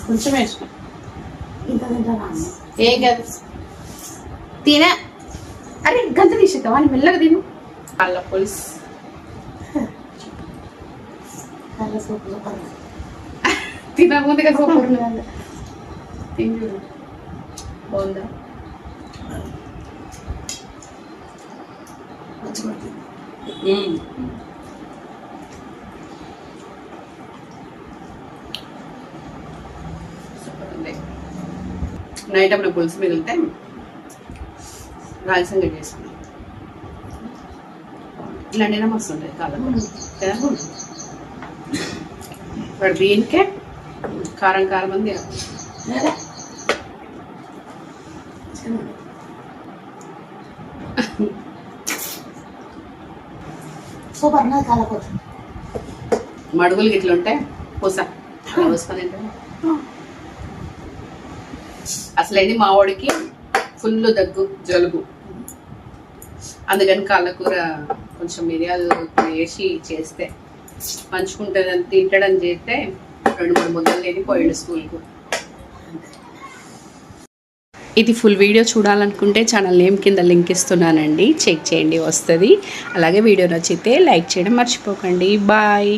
కొంచెం వేసిన ఇంత తింటానా ఏం కాదు తినే. అరే గంత తీసేద్దాం అని మెల్లగా తిను. అల్ల పులుసు కర్ర సూపు సూపర్ తినకముందుగా సూపర్ తిని చూడు బాగుందా. సూపర్ ఉంది. నైట్ అప్పుడు పులుసు మిగిలితే రాయసంగా చేసుకున్నాం. ఇలాంటినా మస్తు ఉంటుంది కాలం వాడు దీనికే కారం కారం ఉంది. సూపర్ నా కాలపోతుంది మడుగులు గిట్ల ఉంటే పూస అలా పోసుకొని తింటాం. అసలేంది మా వాడికి ఫుల్ దగ్గు జలుబు, అందుకని కాళ్ళకూర కొంచెం మిరియాలు వేసి చేస్తే పంచుకుంటుందని తింటాడని చేస్తే 2-3 ముద్దలు లేని పోయాడు స్కూల్కు. ఇది ఫుల్ వీడియో చూడాలనుకుంటే ఛానల్ నేమ్ కింద లింక్ ఇస్తున్నానండి, చెక్ చేయండి వస్తుంది. అలాగే వీడియో నచ్చితే లైక్ చేయడం మర్చిపోకండి. బాయ్.